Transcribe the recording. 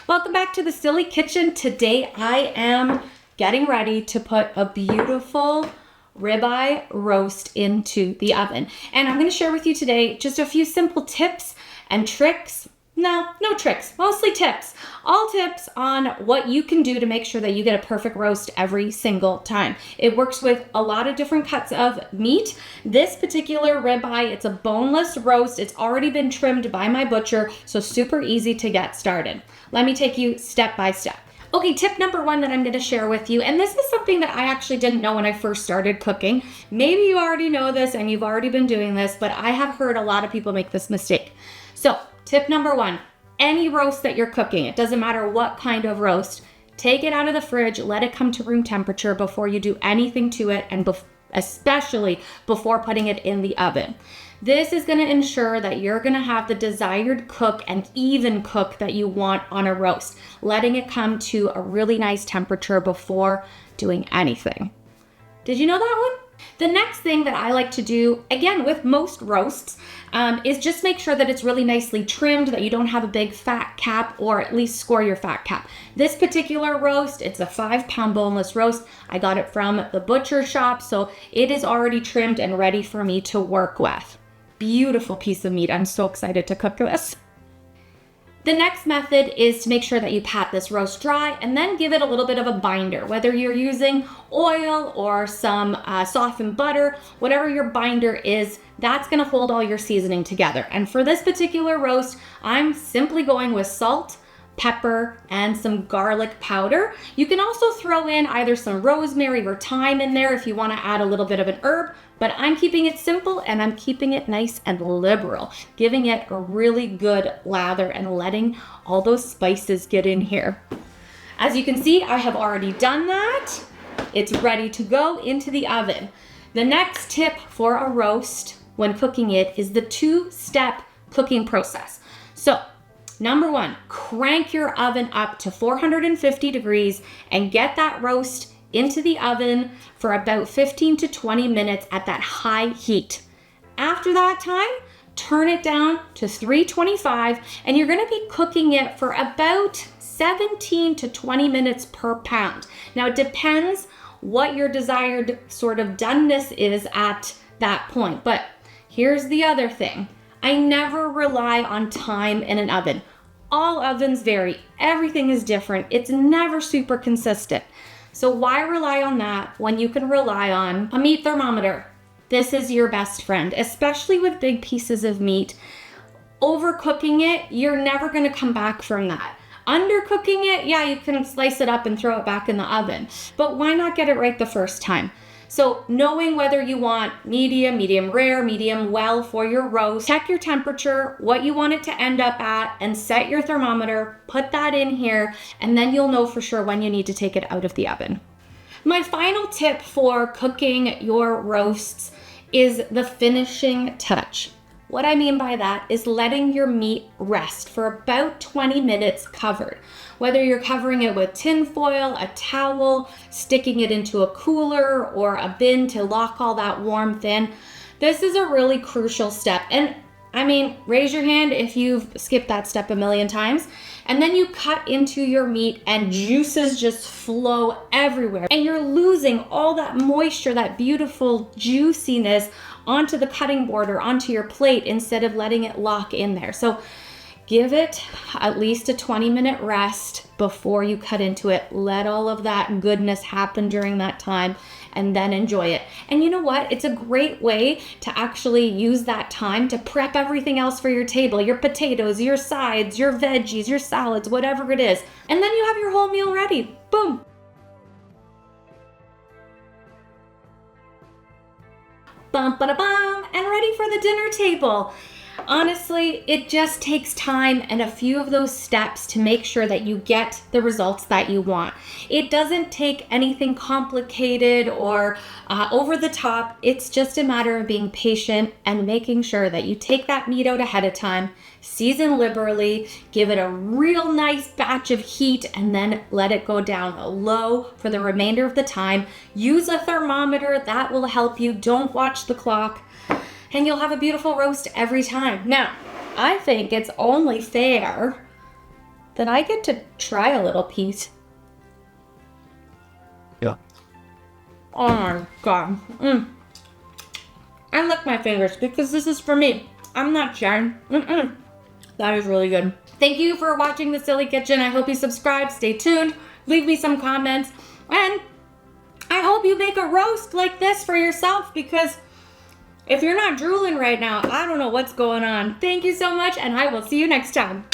Welcome back to the Silly Kitchen. Today I am getting ready to put a beautiful ribeye roast into the oven. And I'm going to share with you today just a few simple tips and tricks. No tricks, mostly tips. All tips on what you can do to make sure that you get a perfect roast every single time. It works with a lot of different cuts of meat. This particular ribeye, it's a boneless roast. It's already been trimmed by my butcher, so super easy to get started. Let me take you step by step. Okay, tip number one that I'm going to share with you, and this is something that I actually didn't know when I first started cooking. Maybe you already know this and you've already been doing this, but I have heard a lot of people make this mistake. So, tip number one, any roast that you're cooking, it doesn't matter what kind of roast, take it out of the fridge, let it come to room temperature before you do anything to it, and especially before putting it in the oven. This is going to ensure that you're going to have the desired cook and even cook that you want on a roast, letting it come to a really nice temperature before doing anything. Did you know that one? The next thing that I like to do, again with most roasts, is just make sure that it's really nicely trimmed, that you don't have a big fat cap, or at least score your fat cap. This particular roast, it's a 5-pound boneless roast. I got it from the butcher shop, so it is already trimmed and ready for me to work with. Beautiful piece of meat. I'm so excited to cook this. The next method is to make sure that you pat this roast dry and then give it a little bit of a binder. Whether you're using oil or some softened butter, whatever your binder is, that's gonna hold all your seasoning together. And for this particular roast, I'm simply going with salt, pepper, and some garlic powder. You can also throw in either some rosemary or thyme in there if you want to add a little bit of an herb, but I'm keeping it simple and I'm keeping it nice and liberal, giving it a really good lather and letting all those spices get in here. As you can see, I have already done that. It's ready to go into the oven. The next tip for a roast when cooking it is the 2-step cooking process. So, number one, crank your oven up to 450 degrees and get that roast into the oven for about 15 to 20 minutes at that high heat. After that time, turn it down to 325 and you're gonna be cooking it for about 17 to 20 minutes per pound. Now it depends what your desired sort of doneness is at that point, but here's the other thing. I never rely on time in an oven. All ovens vary. Everything is different. It's never super consistent. So why rely on that when you can rely on a meat thermometer? This is your best friend, especially with big pieces of meat. Overcooking it, you're never going to come back from that. Undercooking it, yeah, you can slice it up and throw it back in the oven. But why not get it right the first time? So knowing whether you want medium, medium rare, medium well for your roast, check your temperature, what you want it to end up at, and set your thermometer, put that in here, and then you'll know for sure when you need to take it out of the oven. My final tip for cooking your roasts is the finishing touch. What I mean by that is letting your meat rest for about 20 minutes covered. Whether you're covering it with tin foil, a towel, sticking it into a cooler or a bin to lock all that warmth in, this is a really crucial step. And I mean, raise your hand if you've skipped that step a million times. And then you cut into your meat and juices just flow everywhere. And you're losing all that moisture, that beautiful juiciness onto the cutting board or onto your plate instead of letting it lock in there. So give it at least a 20-minute rest before you cut into it. Let all of that goodness happen during that time and then enjoy it. And you know what? It's a great way to actually use that time to prep everything else for your table, your potatoes, your sides, your veggies, your salads, whatever it is. And then you have your whole meal ready. Boom. Bum, ba-da-bum, and ready for the dinner table. Honestly, it just takes time and a few of those steps to make sure that you get the results that you want. It doesn't take anything complicated or over the top. It's just a matter of being patient and making sure that you take that meat out ahead of time, season liberally, give it a real nice batch of heat, and then let it go down low for the remainder of the time. Use a thermometer, that will help you. Don't watch the clock. And you'll have a beautiful roast every time. Now, I think it's only fair then I get to try a little piece. Yeah. Oh my God. I lick my fingers because this is for me. I'm not sharing. That is really good. Thank you for watching The Silly Kitchen. I hope you subscribe, stay tuned, leave me some comments, and I hope you make a roast like this for yourself, because if you're not drooling right now, I don't know what's going on. Thank you so much, and I will see you next time.